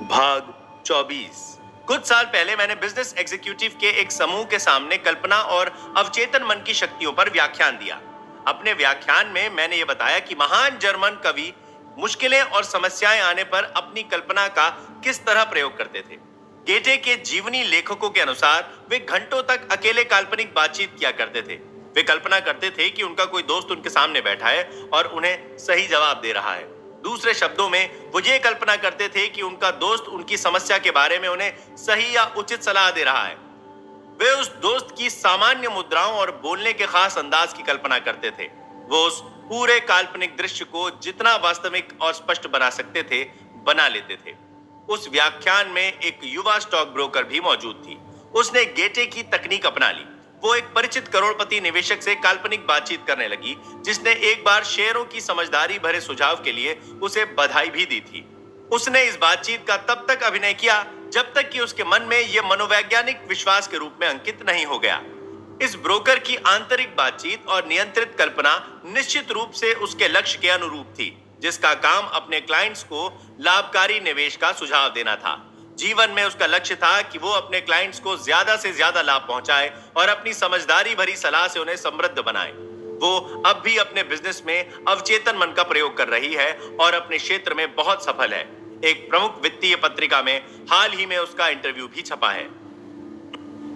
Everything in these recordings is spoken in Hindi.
भाग 24। कुछ साल पहले मैंने बिजनेस एग्जीक्यूटिव के एक समूह के सामने कल्पना और अवचेतन मन की शक्तियों पर व्याख्यान दिया। अपने व्याख्यान में मैंने ये बताया कि महान जर्मन कवि मुश्किलें और समस्याएं आने पर अपनी कल्पना का किस तरह प्रयोग करते थे। गेटे के जीवनी लेखकों के अनुसार वे घंटों तक अकेले काल्पनिक बातचीत किया करते थे। वे कल्पना करते थे कि उनका कोई दोस्त उनके सामने बैठा है और उन्हें सही जवाब दे रहा है। दूसरे शब्दों में वो ये कल्पना करते थे कि उनका दोस्त उनकी समस्या के बारे में उन्हें सही या उचित सलाह दे रहा है। वे उस दोस्त की सामान्य मुद्राओं और बोलने के खास अंदाज की कल्पना करते थे। वो उस पूरे काल्पनिक दृश्य को जितना वास्तविक और स्पष्ट बना सकते थे, बना लेते थे। उस व्याख्यान में एक युवा स्टॉक ब्रोकर भी मौजूद थी। उसने गेटे की तकनीक अपना ली। वो एक परिचित करोड़पति निवेशक से काल्पनिक बातचीत करने लगी, जिसने एक बार शेयरों की समझदारी भरे सुझाव के लिए उसे बधाई भी दी थी। उसने इस बातचीत का तब तक अभिनय किया जब तक कि उसके मन में यह मनोवैज्ञानिक विश्वास के रूप में अंकित नहीं हो गया। इस ब्रोकर की आंतरिक बातचीत और नियंत्रित कल्पना निश्चित रूप से उसके लक्ष्य के अनुरूप थी, जिसका काम अपने क्लाइंट्स को लाभकारी निवेश का सुझाव देना था। जीवन में उसका लक्ष्य था कि वो अपने क्लाइंट्स को ज्यादा से ज्यादा लाभ पहुंचाए और अपनी समझदारी भरी सलाह से उन्हें समृद्ध बनाए। वो अब भी अपने बिजनेस में अवचेतन मन का प्रयोग कर रही है और अपने क्षेत्र में बहुत सफल है। एक प्रमुख वित्तीय पत्रिका में हाल ही में उसका इंटरव्यू भी छपा है।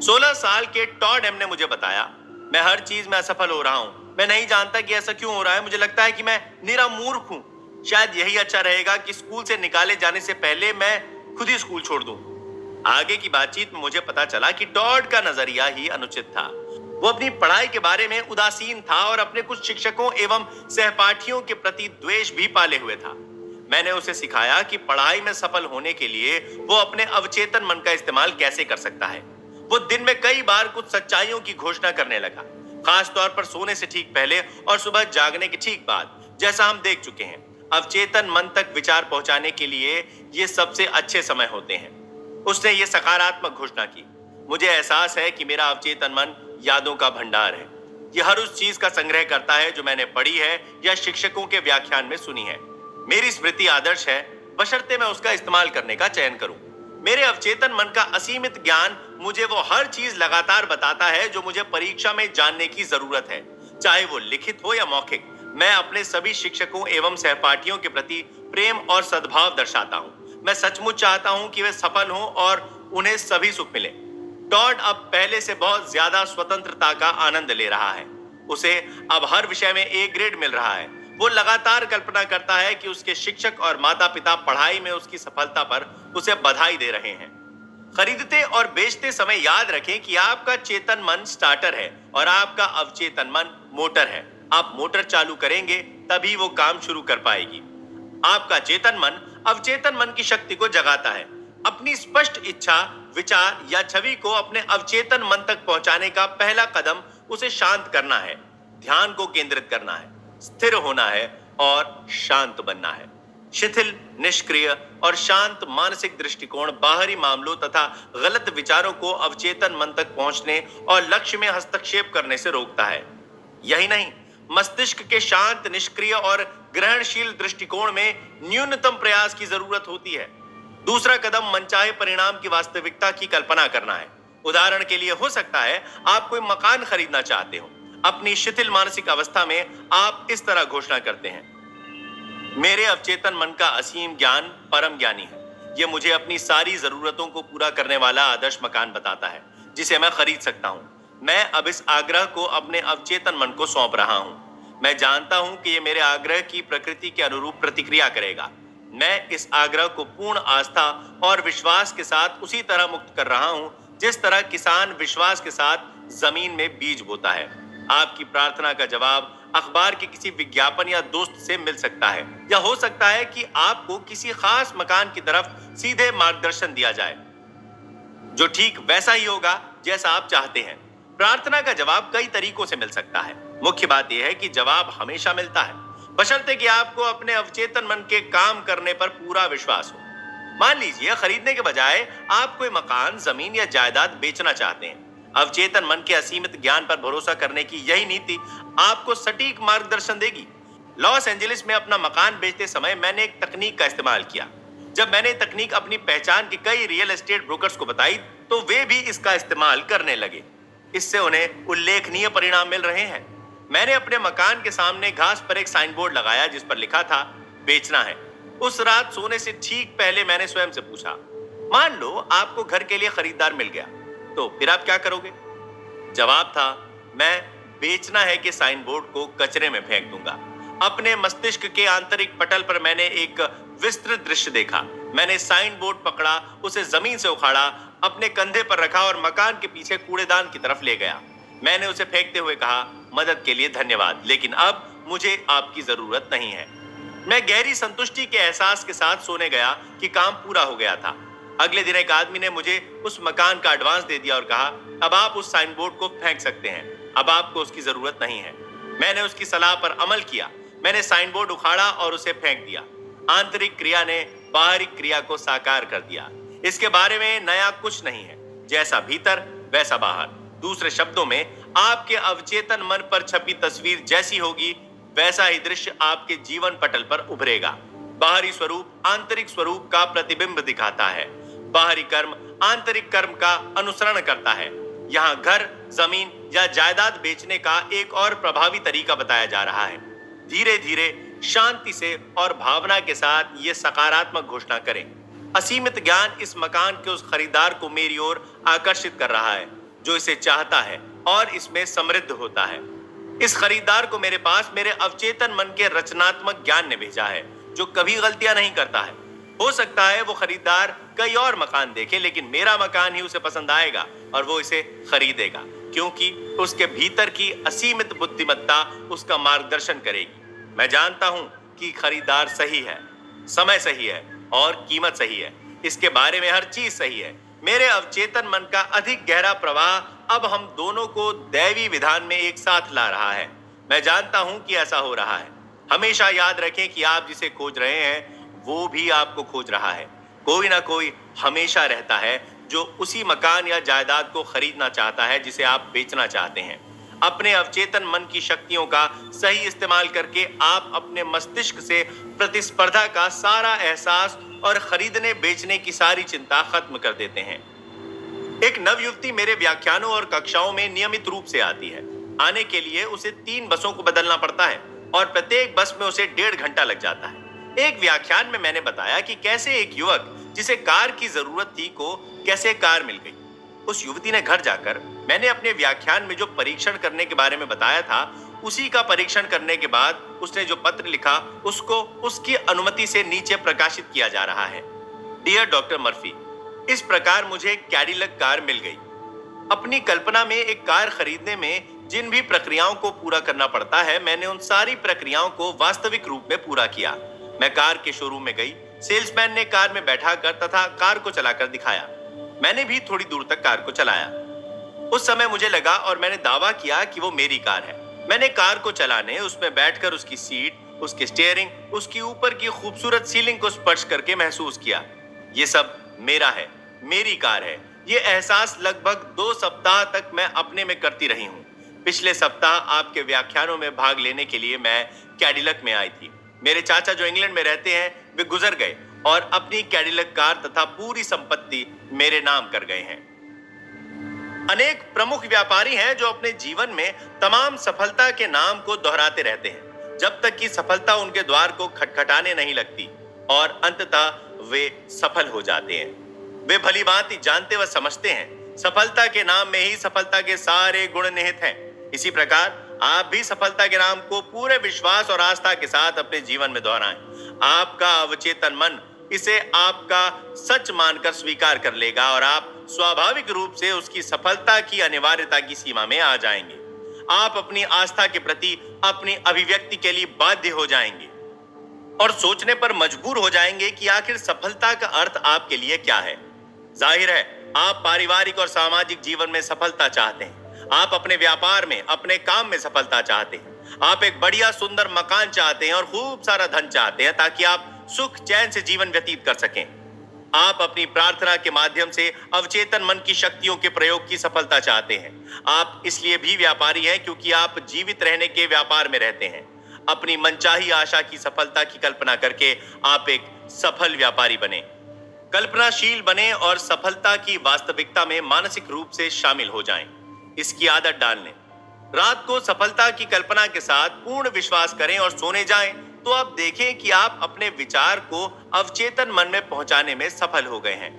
16 साल के टॉड एम ने मुझे बताया, मैं हर चीज में असफल हो रहा हूं। मैं नहीं जानता कि ऐसा क्यों हो रहा है। मुझे लगता है कि मैं निरा मूर्ख हूं। शायद यही अच्छा रहेगा कि स्कूल से निकाले जाने से पहले मैं खुद ही स्कूल छोड़ दूं। आगे की बातचीत में मुझे पता चला कि टॉड का नजरिया ही अनुचित था। वो अपनी पढ़ाई के बारे में उदासीन था और अपने कुछ शिक्षकों एवं सहपाठियों के प्रति द्वेष भी पाले हुए था। मैंने उसे सिखाया कि पढ़ाई में सफल होने के लिए वो अपने अवचेतन मन का इस्तेमाल कैसे कर सकता है। वो दिन में कई बार कुछ सच्चाइयों की घोषणा करने लगा, खास तौर पर सोने से ठीक पहले और सुबह जागने के ठीक बाद। जैसा हम देख चुके हैं, अवचेतन मन तक विचार पहुंचाने के लिए ये सबसे अच्छे समय होते हैं। उसने ये सकारात्मक घोषणा की, मुझे एहसास है कि मेरा अवचेतन मन यादों का भंडार है। यह हर उस चीज का संग्रह करता है जो मैंने पढ़ी है या शिक्षकों के व्याख्यान में सुनी है। मेरी स्मृति आदर्श है, बशर्ते मैं उसका इस्तेमाल करने का चयन करूं। मेरे अवचेतन मन का असीमित ज्ञान मुझे वो हर चीज लगातार बताता है जो मुझे परीक्षा में जानने की जरूरत है, चाहे वो लिखित हो या मौखिक। मैं अपने सभी शिक्षकों एवं सहपाठियों के प्रति प्रेम और सद्भाव दर्शाता हूं। मैं सचमुच चाहता हूं कि वे सफल हों और उन्हें सभी सुख मिले। टॉड अब पहले से बहुत ज्यादा स्वतंत्रता का आनंद ले रहा है। उसे अब हर विषय में ए ग्रेड मिल रहा है। वो लगातार कल्पना करता है कि उसके शिक्षक और माता पिता पढ़ाई में उसकी सफलता पर उसे बधाई दे रहे हैं। खरीदते और बेचते समय याद रखें कि आपका चेतन मन स्टार्टर है और आपका अवचेतन मन मोटर है। आप मोटर चालू करेंगे तभी वो काम शुरू कर पाएगी। आपका चेतन मन अवचेतन मन की शक्ति को जगाता है। अपनी स्पष्ट इच्छा, विचार या छवि को अपने अवचेतन मन तक पहुंचाने का पहला कदम उसे शांत करना है, ध्यान को केंद्रित करना है, स्थिर होना है और शांत बनना है। शिथिल, निष्क्रिय और शांत मानसिक दृष्टिकोण बाहरी मामलों तथा गलत विचारों को अवचेतन मन तक पहुंचने और लक्ष्य में हस्तक्षेप करने से रोकता है। यही नहीं, मस्तिष्क के शांत, निष्क्रिय और ग्रहणशील दृष्टिकोण में न्यूनतम प्रयास की जरूरत होती है। दूसरा कदम मनचाहे परिणाम की वास्तविकता की कल्पना करना है। उदाहरण के लिए हो सकता है आप कोई मकान खरीदना चाहते हो। अपनी शिथिल मानसिक अवस्था में आप इस तरह घोषणा करते हैं, मेरे अवचेतन मन का असीम ज्ञान परम ज्ञानी है। यह मुझे अपनी सारी जरूरतों को पूरा करने वाला आदर्श मकान बताता है जिसे मैं खरीद सकता हूं। मैं अब इस आग्रह को अपने अवचेतन मन को सौंप रहा हूं। मैं जानता हूं कि यह मेरे आग्रह की प्रकृति के अनुरूप प्रतिक्रिया करेगा। मैं इस आग्रह को पूर्ण आस्था और विश्वास के साथ उसी तरह मुक्त कर रहा हूं जिस तरह किसान विश्वास के साथ जमीन में बीज बोता है। आपकी प्रार्थना का जवाब अखबार के किसी विज्ञापन या दोस्त से मिल सकता है, या हो सकता है कि आपको किसी खास मकान की तरफ सीधे मार्गदर्शन दिया जाए जो ठीक वैसा ही होगा जैसा आप चाहते हैं। प्रार्थना का जवाब कई तरीकों से मिल सकता है। मुख्य बात यह है कि जवाब हमेशा मिलता है, बशर्ते कि आपको अपने अवचेतन मन के काम करने पर पूरा विश्वास हो। मान लीजिए खरीदने के बजाय आप कोई मकान, जमीन या जायदाद बेचना चाहते हैं। अवचेतन मन के असीमित ज्ञान पर भरोसा करने की यही नीति आपको सटीक मार्गदर्शन देगी। लॉस एंजलिस में अपना मकान बेचते समय मैंने एक तकनीक का इस्तेमाल किया। जब मैंने तकनीक अपनी पहचान के कई रियल एस्टेट ब्रोकर्स को बताई तो वे भी इसका इस्तेमाल करने लगे। इससे उन्हें उल्लेखनीय परिणाम मिल रहे हैं। मैंने अपने मकान के सामने घास पर एक साइन बोर्ड लगाया जिस पर लिखा था बेचना है। उस रात सोने से ठीक पहले मैंने स्वयं से पूछा, मान लो आपको घर के लिए खरीदार मिल गया तो फिर आप क्या करोगे? जवाब था, मैं बेचना है कि साइन बोर्ड को कचरे में फेंक दूंगा। अपने मस्तिष्क के आंतरिक पटल पर मैंने एक विस्तृत दृश्य देखा। मैंने साइन बोर्ड पकड़ा, उसे जमीन से उखाड़ा, अपने कंधे पर रखा और मकान के पीछे कूड़ेदान की तरफ ले गया। मैंने उसे फेंकते हुए कहा, मदद के लिए धन्यवाद, लेकिन अब मुझे आपकी जरूरत नहीं है। मैं गहरी संतुष्टि के एहसास के साथ सोने गया कि काम पूरा हो गया था। अगले दिन एक आदमी ने मुझे उस मकान का एडवांस दे दिया और कहा, अब आप उस साइन बोर्ड को फेंक सकते हैं, अब आपको उसकी जरूरत नहीं है। मैंने उसकी सलाह पर अमल किया। मैंने साइन बोर्ड उखाड़ा और उसे फेंक दिया। आंतरिक क्रिया ने बाहरी क्रिया को साकार कर दिया। इसके बारे में नया कुछ नहीं है, जैसा भीतर वैसा बाहर। दूसरे शब्दों में, आपके अवचेतन मन पर छपी तस्वीर जैसी होगी वैसा ही दृश्य आपके जीवन पटल पर उभरेगा। बाहरी स्वरूप आंतरिक स्वरूप का प्रतिबिंब दिखाता है। बाहरी कर्म आंतरिक कर्म का अनुसरण करता है। यहाँ घर, जमीन या जायदाद बेचने का एक और प्रभावी तरीका बताया जा रहा है। धीरे धीरे, शांति से और भावना के साथ ये सकारात्मक घोषणा करें, असीमित ज्ञान इस मकान के उस खरीदार को मेरी ओर आकर्षित कर रहा है जो इसे चाहता है और इसमें समृद्ध होता है। इस खरीदार को मेरे पास मेरे अवचेतन मन के रचनात्मक ज्ञान ने भेजा है जो कभी गलतियां नहीं करता है। हो सकता है वो खरीदार कई और मकान देखे, लेकिन मेरा मकान ही उसे पसंद आएगा और वो इसे खरीदेगा, क्योंकि उसके भीतर की असीमित बुद्धिमत्ता उसका मार्गदर्शन करेगी। मैं जानता हूं कि खरीदार सही है, समय सही है और कीमत सही है। इसके बारे में हर चीज सही है। मेरे अवचेतन मन का अधिक गहरा प्रवाह अब हम दोनों को दैवी विधान में एक साथ ला रहा है। मैं जानता हूं कि ऐसा हो रहा है। हमेशा याद रखें कि आप जिसे खोज रहे हैं वो भी आपको खोज रहा है। कोई ना कोई हमेशा रहता है जो उसी मकान या जायदाद को खरीदना चाहता है जिसे आप बेचना चाहते हैं। अपने अवचेतन मन की शक्तियों का सही इस्तेमाल करके आप अपने मस्तिष्क से प्रतिस्पर्धा का सारा एहसास और खरीदने बेचने की सारी चिंता खत्म कर देते हैं। एक नवयुवती मेरे व्याख्यानों और कक्षाओं में नियमित रूप से आती है। आने के लिए उसे 3 बसों को बदलना पड़ता है और प्रत्येक बस में उसे 1.5 घंटा लग जाता है। एक व्याख्यान में मैंने बताया कि कैसे एक युवक जिसे कार की जरूरत थी को कैसे कार मिल गई। उस युवती ने घर जाकर मैंने अपने व्याख्यान में जो परीक्षण करने के बारे में बताया था उसी का परीक्षण करने के बाद उसने जो पत्र लिखा उसको उसकी अनुमति से नीचे प्रकाशित किया जा रहा है। डियर डॉक्टर मर्फी, इस प्रकार मुझे एक कैडिलक कार मिल गई। अपनी कल्पना में एक कार खरीदने में जिन भी प्रक्रियाओं को पूरा करना पड़ता है, मैंने उन सारी प्रक्रियाओं को वास्तविक रूप में पूरा किया। मैं कार के शोरूम में गई। सेल्समैन ने कार में बैठाकर तथा कार को चलाकर दिखाया। मैंने भी थोड़ी दूर तक कार को चलाया। उस समय मुझे लगा और मैंने दावा किया कि वो मेरी कार है। मैंने कार को चलाने, उसमें बैठकर उसकी सीट, उसकी स्टीयरिंग, उसकी ऊपर की खूबसूरत सीलिंग को स्पर्श करके महसूस किया। ये सब मेरा है, मेरी कार है। ये एहसास लगभग 2 सप्ताह तक मैं अपने में करती रही हूँ। पिछले सप्ताह आपके व्याख्यानों में भाग लेने के लिए मैं कैडिलक में आई थी। मेरे चाचा जो इंग्लैंड में रहते हैं वे गुजर गए और अपनी कैडिलक कार तथा पूरी संपत्ति मेरे नाम कर गए हैं। अनेक प्रमुख व्यापारी हैं जो अपने जीवन में तमाम सफलता के नाम को दोहराते रहते हैं जब तक कि सफलता उनके द्वार को खटखटाने नहीं लगती और अंततः वे सफल हो जाते हैं। वे भलीभांति जानते व समझते हैं सफलता के नाम में ही सफलता के सारे गुण निहित हैं। इसी प्रकार आप भी सफलता के नाम को पूरे विश्वास और आस्था के साथ अपने जीवन में दोहराएं। आपका अवचेतन मन इसे आपका सच मानकर स्वीकार कर लेगा और आप स्वाभाविक रूप से उसकी सफलता की अनिवार्यता की सीमा में आ जाएंगे। आप अपनी आस्था के प्रति अपनी अभिव्यक्ति के लिए बाध्य हो जाएंगे और सोचने पर मजबूर हो जाएंगे कि आखिर सफलता का अर्थ आपके लिए क्या है। जाहिर है आप पारिवारिक और सामाजिक जीवन में सफलता चाहते हैं। आप अपने व्यापार में, अपने काम में सफलता चाहते हैं। आप एक बढ़िया सुंदर मकान चाहते हैं और खूब सारा धन चाहते हैं ताकि आप सुख चैन से जीवन व्यतीत कर सकें। आप अपनी प्रार्थना के माध्यम से अवचेतन मन की शक्तियों के प्रयोग की सफलता चाहते हैं। आप इसलिए भी व्यापारी हैं क्योंकि आप जीवित रहने के व्यापार में रहते हैं। अपनी मनचाही आशा की सफलता की कल्पना करके आप एक सफल व्यापारी बने। कल्पनाशील बने और सफलता की वास्तविकता में मानसिक रूप से शामिल हो जाएं। इसकी आदत डाल लें। रात को सफलता की कल्पना के साथ पूर्ण विश्वास करें और सोने जाएं तो आप देखें कि आप अपने विचार को अवचेतन मन में पहुंचाने में सफल हो गए हैं।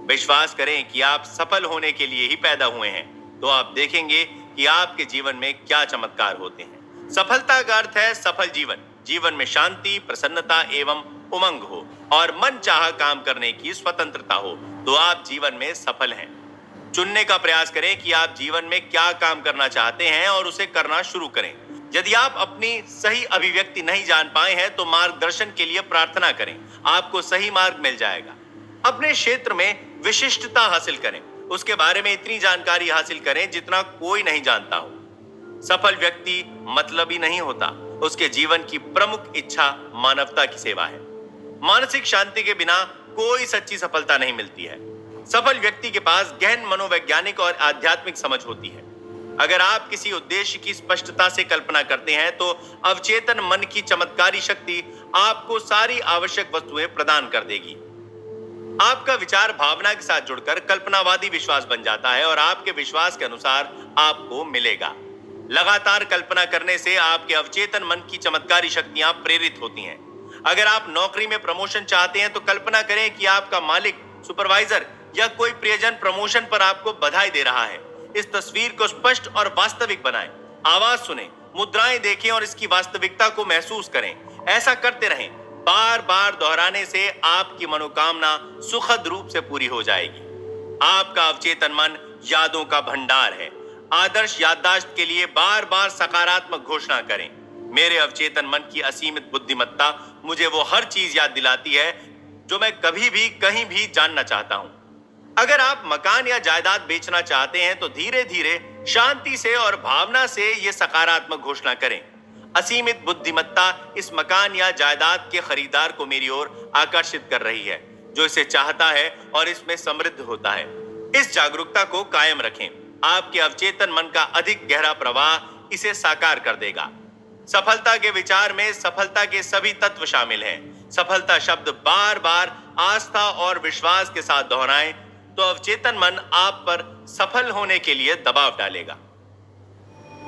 विश्वास करें कि आप सफल होने के लिए ही पैदा हुए हैं, तो आप देखेंगे कि आपके जीवन में क्या चमत्कार होते हैं। सफलता का अर्थ है सफल जीवन। जीवन में शांति, प्रसन्नता एवं उमंग हो और मन चाहा काम करने की स्वतंत्रता हो, तो आप जीवन में सफल हैं। चुनने का प्रयास करें कि आप जीवन में क्या काम करना चाहते हैं और उसे करना शुरू करें। यदि आप अपनी सही अभिव्यक्ति नहीं जान पाए हैं तो मार्गदर्शन के लिए प्रार्थना करें, आपको सही मार्ग मिल जाएगा। अपने क्षेत्र में विशिष्टता हासिल करें, उसके बारे में इतनी जानकारी हासिल करें जितना कोई नहीं जानता हो। सफल व्यक्ति मतलबी नहीं होता, उसके जीवन की प्रमुख इच्छा मानवता की सेवा है। मानसिक शांति के बिना कोई सच्ची सफलता नहीं मिलती है। सफल व्यक्ति के पास गहन मनोवैज्ञानिक और आध्यात्मिक समझ होती है। अगर आप किसी उद्देश्य की स्पष्टता से कल्पना करते हैं तो अवचेतन मन की चमत्कारी शक्ति आपको सारी आवश्यक वस्तुएं प्रदान कर देगी। आपका विचार भावना के साथ जुड़कर कल्पनावादी विश्वास बन जाता है और आपके विश्वास के अनुसार आपको मिलेगा। लगातार कल्पना करने से आपके अवचेतन मन की चमत्कारी शक्तियां प्रेरित होती हैं। अगर आप नौकरी में प्रमोशन चाहते हैं तो कल्पना करें कि आपका मालिक, सुपरवाइजर या कोई प्रियजन प्रमोशन पर आपको बधाई दे रहा है। इस तस्वीर को स्पष्ट और वास्तविक बनाएं। आवाज सुनें, मुद्राएं देखें और इसकी वास्तविकता को महसूस करें। ऐसा करते रहें। बार बार दोहराने से आपकी मनोकामना सुखद रूप से पूरी हो जाएगी। आपका अवचेतन मन यादों का भंडार है। आदर्श याददाश्त के लिए बार बार सकारात्मक घोषणा करें। मेरे अवचेतन मन की असीमित बुद्धिमत्ता मुझे वो हर चीज याद दिलाती है जो मैं कभी भी कहीं भी जानना चाहता हूं। अगर आप मकान या जायदाद बेचना चाहते हैं तो धीरे धीरे, शांति से और भावना से ये सकारात्मक घोषणा करें। असीमित बुद्धिमत्ता इस मकान या जायदाद के खरीदार को मेरी ओर आकर्षित कर रही है, जो इसे चाहता है और इसमें समृद्ध होता है। इस जागरूकता को कायम रखें। आपके अवचेतन मन का अधिक गहरा प्रवाह इसे साकार कर देगा। सफलता के विचार में सफलता के सभी तत्व शामिल हैं। सफलता शब्द बार बार आस्था और विश्वास के साथ दोहराएं तो अवचेतन मन आप पर सफल होने के लिए दबाव डालेगा।